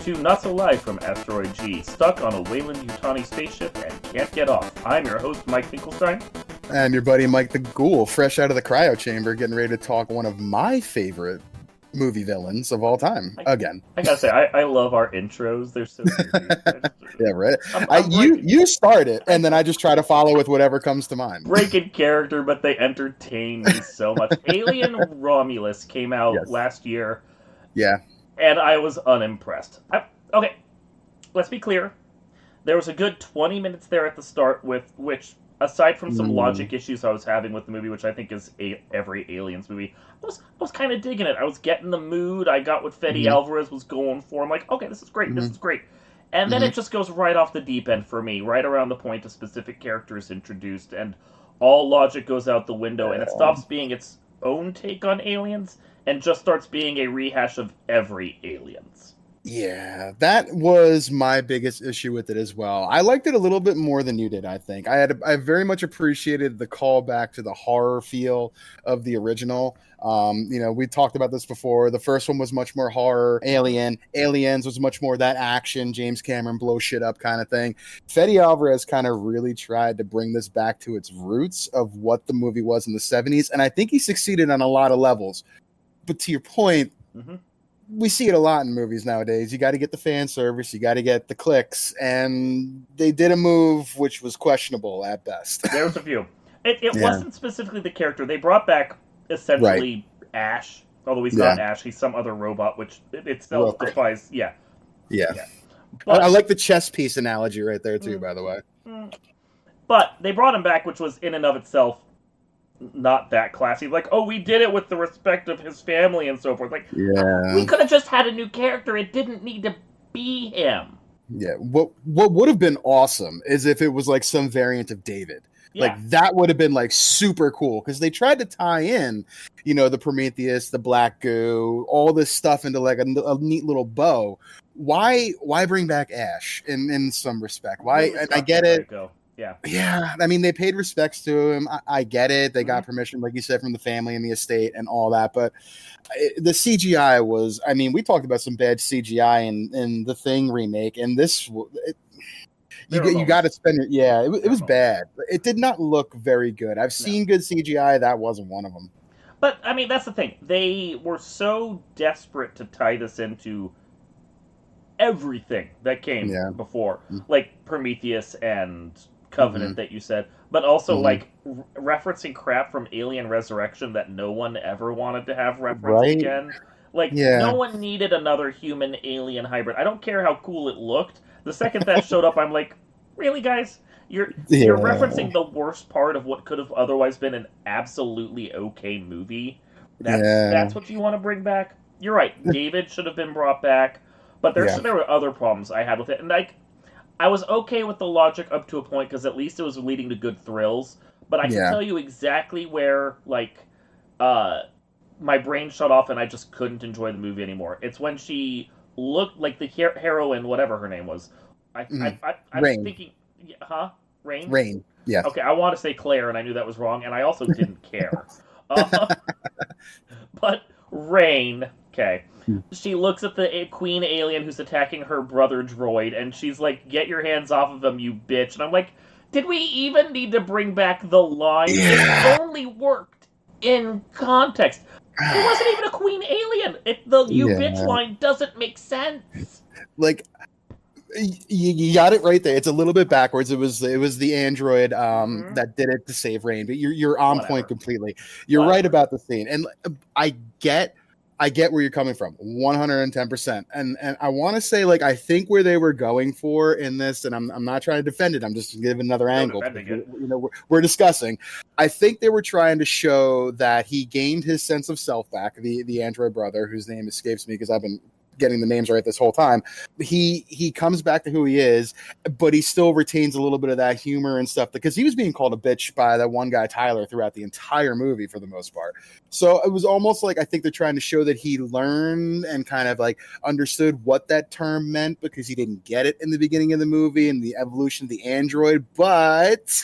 to Not So Live from Asteroid G, stuck on a Weyland-Yutani spaceship and can't get off. I'm your host, Mike Finkelstein. And your buddy Mike the Ghoul, fresh out of the cryo chamber, getting ready to talk one of my favorite movie villains of all time again. I gotta say, I love our intros. They're so easy. Yeah, right. You start it, and then I just try to follow with whatever comes to mind. Breaking character, but they entertain me so much. Alien Romulus came out last year. Yeah. And I was unimpressed. Okay, let's be clear. There was a good 20 minutes there at the start with which, aside from some logic issues I was having with the movie, which I think is every Aliens movie, I was kind of digging it. I was getting the mood. I got what Fede Alvarez was going for. I'm like, okay, this is great. This is great. And then it just goes right off the deep end for me, right around the point a specific character is introduced, and all logic goes out the window, and it stops being its own take on Aliens and just starts being a rehash of every Aliens. Yeah, that was my biggest issue with it as well. I liked it a little bit more than you did, I think. I very much appreciated the callback to the horror feel of the original. We talked about this before. The first one was much more horror. Aliens was much more that action, James Cameron blow shit up kind of thing. Fede Alvarez kind of really tried to bring this back to its roots of what the movie was in the 70s, and I think he succeeded on a lot of levels. But to your point, we see it a lot in movies nowadays. You got to get the fan service, you got to get the clicks, and they did a move which was questionable at best. There was a few. It wasn't specifically the character. They brought back essentially Ash, although he's not Ash. He's some other robot, which itself defies. Yeah. But I like the chess piece analogy right there too, by the way. But they brought him back, which was in and of itself not that classy. Like, oh, we did it with the respect of his family and so forth. Like, we could have just had a new character. It didn't need to be him. Yeah. What would have been awesome is if it was like some variant of David. Yeah. Like, that would have been like super cool, because they tried to tie in, the Prometheus, the black goo, all this stuff into like a neat little bow. Why bring back Ash in some respect? Why? I get it. Yeah. I mean, they paid respects to him. I get it. They got permission, like you said, from the family and the estate and all that. But the CGI was, I mean, we talked about some bad CGI in the Thing remake, and this, you got to spend it. Yeah, it was bad. It did not look very good. I've seen good CGI. That wasn't one of them. But, I mean, that's the thing. They were so desperate to tie this into everything that came before. Like Prometheus and Covenant that you said, but also like referencing crap from Alien Resurrection that no one ever wanted to have referenced again. Like, no one needed another human alien hybrid. I don't care how cool it looked. The second that showed up, I'm like, really, guys? You're referencing the worst part of what could have otherwise been an absolutely okay movie. That's what you want to bring back? You're right. David should have been brought back, but there were other problems I had with it, and I was okay with the logic up to a point, because at least it was leading to good thrills. But I can tell you exactly where, my brain shut off and I just couldn't enjoy the movie anymore. It's when she looked like the heroine, whatever her name was. I was thinking, Rain? Rain, yeah. Okay, I want to say Claire, and I knew that was wrong, and I also didn't care. But Rain, okay. She looks at the queen alien who's attacking her brother droid, and she's like, "Get your hands off of him, you bitch!" And I'm like, did we even need to bring back the line? It only worked in context. It wasn't even a queen alien. The "you bitch" line doesn't make sense. Like, you got it right there. It's a little bit backwards. It was the android that did it to save Rain, but you're on point completely. You're right about the scene, and I get where you're coming from, 110%. And I want to say, like, I think where they were going for in this, and I'm not trying to defend it, I'm just giving another angle. We're discussing. I think they were trying to show that he gained his sense of self back, the android brother, whose name escapes me because I've been getting the names right this whole time. He comes back to who he is, but he still retains a little bit of that humor and stuff, because he was being called a bitch by that one guy Tyler throughout the entire movie for the most part. So it was almost like, I think they're trying to show that he learned and kind of like understood what that term meant, because he didn't get it in the beginning of the movie and the evolution of the android. But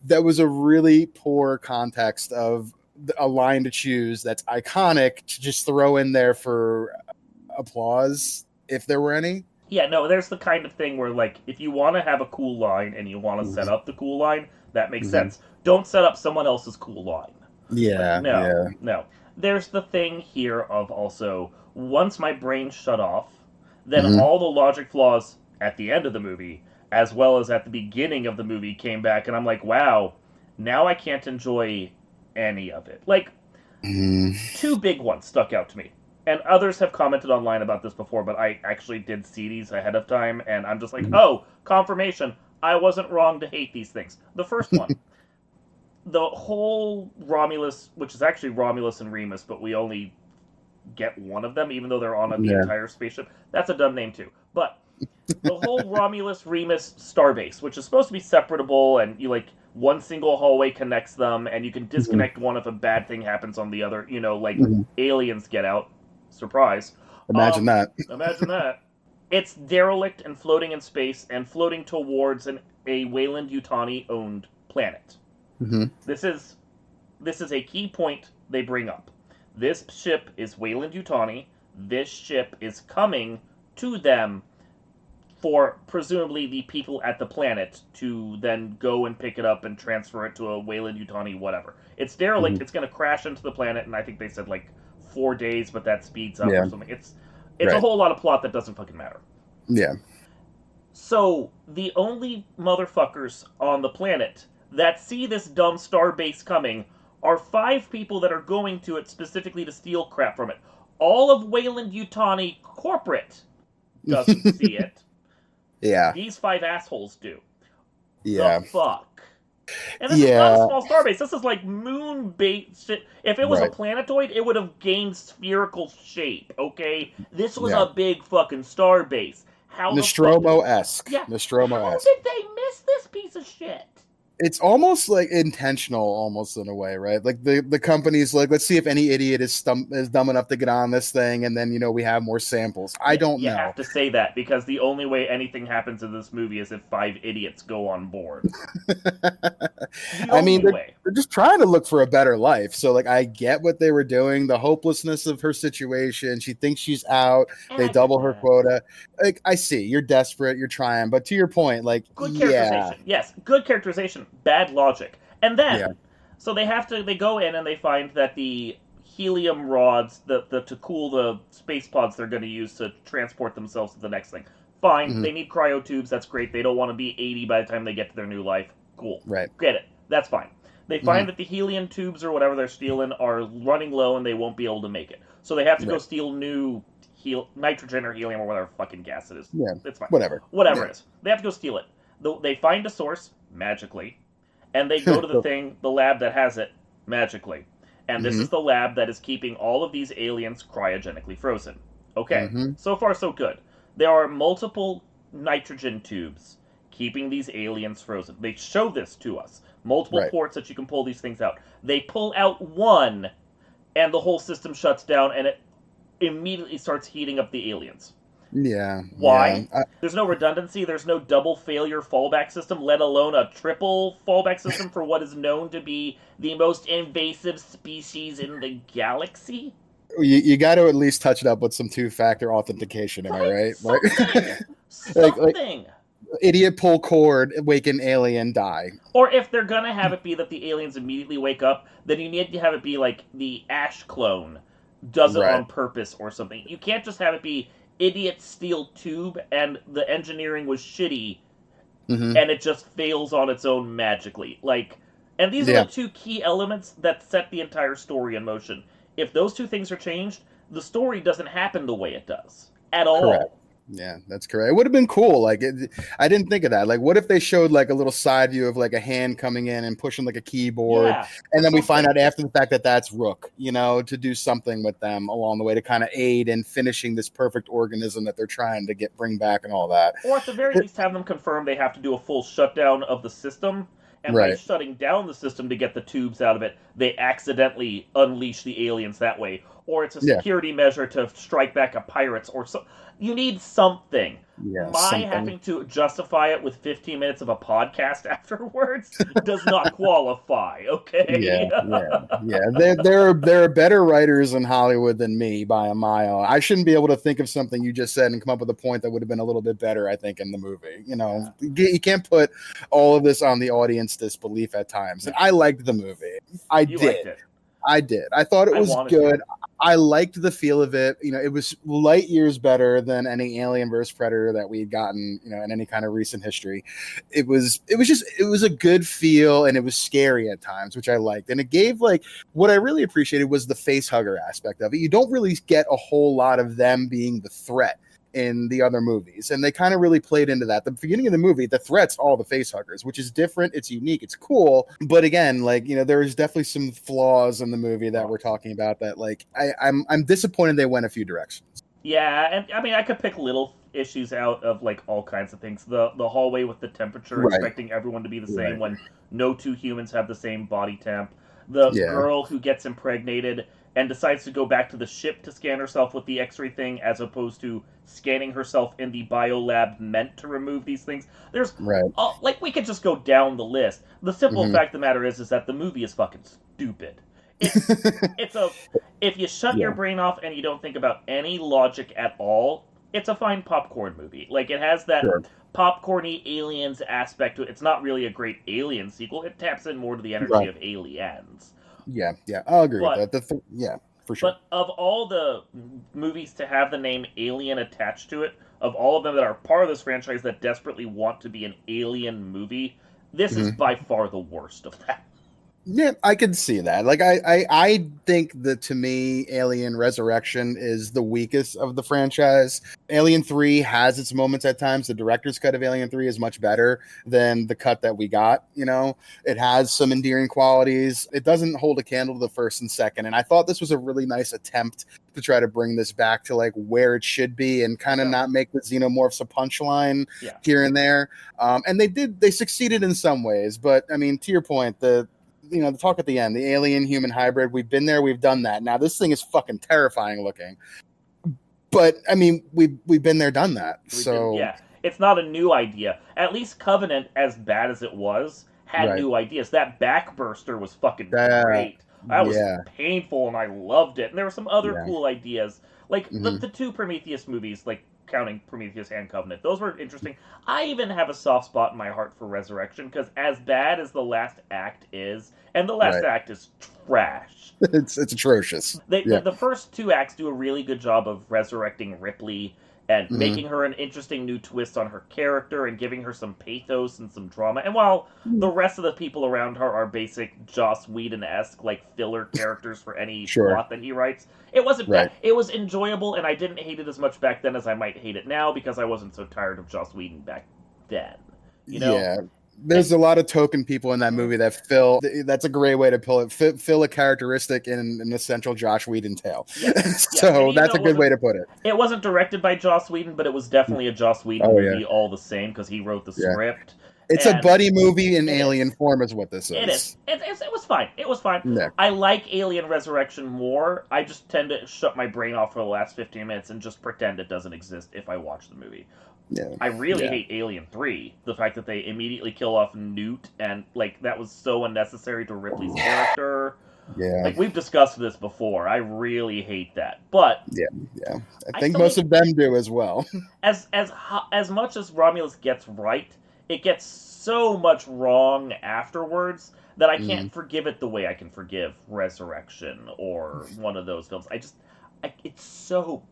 that was a really poor context of a line to choose that's iconic to just throw in there for applause. if there were any. Yeah, no, there's the kind of thing where, like, if you want to have a cool line and you want to set up the cool line, that makes sense. Don't set up someone else's cool line. Yeah, yeah. No. There's the thing here of also, once my brain shut off, then all the logic flaws at the end of the movie, as well as at the beginning of the movie, came back, and I'm like, wow, now I can't enjoy any of it. Like, two big ones stuck out to me. And others have commented online about this before, but I actually did see these ahead of time, and I'm just like, oh, confirmation. I wasn't wrong to hate these things. The first one, the whole Romulus, which is actually Romulus and Remus, but we only get one of them, even though they're on the entire spaceship. That's a dumb name, too. But the whole Romulus-Remus starbase, which is supposed to be separatable, and you, like, one single hallway connects them, and you can disconnect one if a bad thing happens on the other, you know, like aliens get out. Surprise. Imagine that. Imagine that. It's derelict and floating in space and floating towards a Weyland-Yutani-owned planet. This is a key point they bring up. This ship is Weyland-Yutani. This ship is coming to them for presumably the people at the planet to then go and pick it up and transfer it to a Weyland-Yutani whatever. It's derelict. It's going to crash into the planet, and I think they said, like, 4 days, but that speeds up or something. It's a whole lot of plot that doesn't fucking matter. Yeah. So, the only motherfuckers on the planet that see this dumb starbase coming are 5 people that are going to it specifically to steal crap from it. All of Weyland-Yutani corporate doesn't see it. Yeah. These 5 assholes do. Yeah. The fuck? And this is not a small starbase. This is like moon-based shit. If it was a planetoid, it would have gained spherical shape, okay? This was a big fucking starbase. Nostromo-esque. Yeah. Nostromo-esque. How did they miss this piece of shit? It's almost like intentional, almost in a way, right? Like the company's like, let's see if any idiot is dumb enough to get on this thing, and then we have more samples. I don't know. You have to say that because the only way anything happens in this movie is if 5 idiots go on board. I mean, they're just trying to look for a better life. So, like, I get what they were doing. The hopelessness of her situation. She thinks she's out. They double her quota. Like, I see. You're desperate. You're trying. But to your point, like, good characterization. Yes, good characterization. Bad logic. And then, so they go in and they find that the helium rods, to cool the space pods they're going to use to transport themselves to the next thing. Fine, they need cryotubes, that's great. They don't want to be 80 by the time they get to their new life. Cool. Right. Get it. That's fine. They find that the helium tubes or whatever they're stealing are running low and they won't be able to make it. So they have to go steal new nitrogen or helium or whatever fucking gas it is. Yeah. It's fine. Whatever it is. They have to go steal it. They find a source magically, and they go to the lab that has it magically. And this is the lab that is keeping all of these aliens cryogenically frozen. Okay, so far so good. There are multiple nitrogen tubes keeping these aliens frozen. They show this to us. Multiple ports that you can pull these things out. They pull out one, and the whole system shuts down, and it immediately starts heating up the aliens. Yeah. Why? Yeah. There's no redundancy. There's no double failure fallback system, let alone a triple fallback system for what is known to be the most invasive species in the galaxy. You got to at least touch it up with some 2-factor authentication, am I right? Something. Like, idiot pull cord, awaken alien, die. Or if they're gonna have it be that the aliens immediately wake up, then you need to have it be like the Ash clone does it on purpose or something. You can't just have it be idiot steel tube and the engineering was shitty and it just fails on its own magically. Like, and these are the 2 key elements that set the entire story in motion. If those 2 things are changed, the story doesn't happen the way it does at all. Correct. Yeah, that's correct. It would have been cool. Like, I didn't think of that. Like, what if they showed like a little side view of like a hand coming in and pushing like a keyboard, and then we find out after the fact that that's Rook, to do something with them along the way to kind of aid in finishing this perfect organism that they're trying to bring back and all that. Or at the very least, have them confirm they have to do a full shutdown of the system. And by shutting down the system to get the tubes out of it, they accidentally unleash the aliens that way. Or it's a security measure to strike back at pirates. Or so. You need something. having to justify it with 15 minutes of a podcast afterwards does not qualify, okay? There are better writers in Hollywood than me by a mile. I shouldn't be able to think of something you just said and come up with a point that would have been a little bit better, I think, in the movie. You can't put all of this on the audience disbelief at times. And I liked the movie. I did. I thought it was good. I liked the feel of it. It was light years better than any Alien vs. Predator that we'd gotten, in any kind of recent history. It was a good feel, and it was scary at times, which I liked. And it gave, what I really appreciated was the face hugger aspect of it. You don't really get a whole lot of them being the threat in the other movies, and they kind of really played into that. The beginning of the movie, the threat's all the face huggers, which is different, it's unique, it's cool, but again, there's definitely some flaws in the movie that we're talking about that I'm disappointed they went a few directions. Yeah, and I mean, I could pick little issues out of all kinds of things. The hallway with the temperature, expecting everyone to be the same when no two humans have the same body temp. The girl who gets impregnated and decides to go back to the ship to scan herself with the X-ray thing, as opposed to scanning herself in the biolab meant to remove these things. There's we could just go down the list. The simple fact of the matter is that the movie is fucking stupid. If you shut your brain off and you don't think about any logic at all, it's a fine popcorn movie. It has that popcorny Aliens aspect to it. It's not really a great Alien sequel. It taps in more to the energy of Aliens. Yeah, I'll agree with that. For sure. But of all the movies to have the name Alien attached to it, of all of them that are part of this franchise that desperately want to be an Alien movie, this is by far the worst of them. Yeah, I can see that. I think that, to me, Alien Resurrection is the weakest of the franchise. Alien 3 has its moments at times. The director's cut of Alien 3 is much better than the cut that we got. It has some endearing qualities. It doesn't hold a candle to the first and second. And I thought this was a really nice attempt to try to bring this back to where it should be and kind of not make the xenomorphs a punchline here and there. And they succeeded in some ways. But I mean, to your point, the talk at the end, the alien human hybrid, we've been there, we've done that. Now this thing is fucking terrifying looking, but I mean, we've been there, done that. It's not a new idea. At least Covenant, as bad as it was, had new ideas. That backburster was fucking great. That was painful, and I loved it. And there were some other cool ideas, the two Prometheus movies, counting Prometheus and Covenant. Those were interesting. I even have a soft spot in my heart for Resurrection, because as bad as the last act is, and the last act is trash. It's atrocious. The first two acts do a really good job of resurrecting Ripley and making her an interesting new twist on her character and giving her some pathos and some drama. And while the rest of the people around her are basic Joss Whedon-esque, filler characters for any plot that he writes, it wasn't bad. It was enjoyable, and I didn't hate it as much back then as I might hate it now, because I wasn't so tired of Joss Whedon back then. Yeah. There's a lot of token people in that movie that that's a great way to fill a characteristic in an essential Joss Whedon tale. So that's a good way to put it. It wasn't directed by Joss Whedon, but it was definitely a Joss Whedon movie all the same, because he wrote the script. It's a buddy movie in alien form is what this is. It is. It was fine. It was fine. Yeah. I like Alien Resurrection more. I just tend to shut my brain off for the last 15 minutes and just pretend it doesn't exist if I watch the movie. Yeah. I really hate Alien 3. The fact that they immediately kill off Newt, and that was so unnecessary to Ripley's character. Yeah. We've discussed this before. I really hate that. But I think most of them do as well. As much as Romulus gets right, it gets so much wrong afterwards that I can't forgive it the way I can forgive Resurrection or one of those films. It's so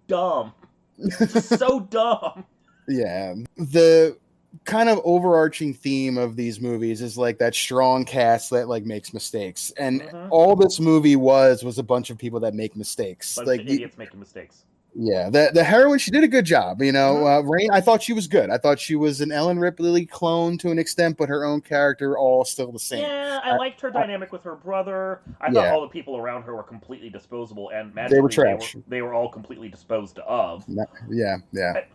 dumb. It's so dumb. Yeah. The kind of overarching theme of these movies is that strong cast that makes mistakes. And all this movie was a bunch of people that make mistakes. Idiots making mistakes. Yeah, the heroine, she did a good job. Rain, I thought she was good. I thought she was an Ellen Ripley clone to an extent, but her own character all still the same. Yeah, I liked her dynamic with her brother. I thought all the people around her were completely disposable, and magically they were trash. They were all completely disposed of. Yeah.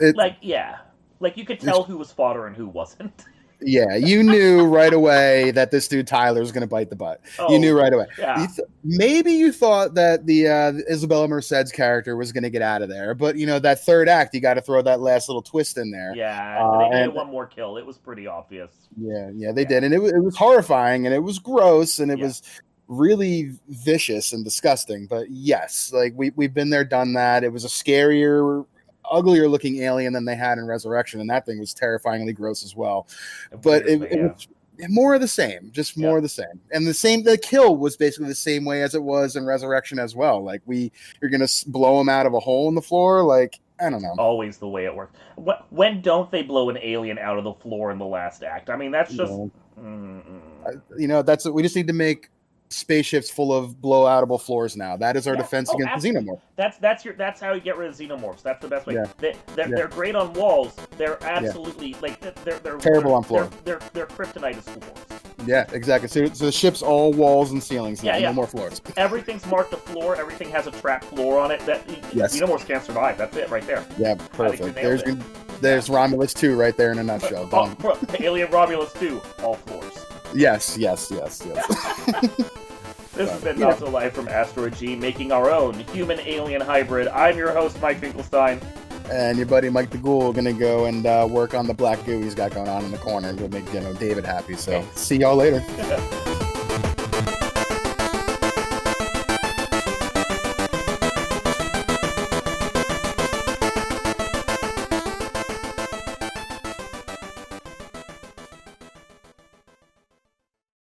You could tell who was fodder and who wasn't. Yeah, you knew right away that this dude Tyler was going to bite the butt. You knew right away. Yeah. Maybe you thought that the Isabella Merced's character was going to get out of there, but that third act, you got to throw that last little twist in there. Yeah, they needed one more kill. It was pretty obvious. Yeah, they did, and it was horrifying, and it was gross, and it was really vicious and disgusting. But yes, like we've been there, done that. It was a scarier, uglier looking alien than they had in Resurrection, and that thing was terrifyingly gross as well. But it was more of the same, just more of the same. And the kill was basically the same way as it was in Resurrection as well. Like you're gonna blow him out of a hole in the floor. Like, I don't know. Always the way it works. When don't they blow an alien out of the floor in the last act? I mean, that's just that's what we just need to make spaceships full of blow-outable floors now. That is our defense against the xenomorph. That's how you get rid of xenomorphs. That's the best way. They're great on walls. They're absolutely they're terrible on floor. Their kryptonite is floors. Yeah, exactly. So the ship's all walls and ceilings now. No more floors. Everything's marked a floor. Everything has a trap floor on it. Xenomorphs can't survive. That's it right there. Yeah, perfect. There's Romulus 2 right there in a nutshell. Alien Romulus 2, all floors. Yes. This has been Not So Live from Asteroid G, making our own human-alien hybrid. I'm your host, Mike Finkelstein. And your buddy Mike the Ghoul going to go and work on the black goo he's got going on in the corner to make David happy. So see y'all later.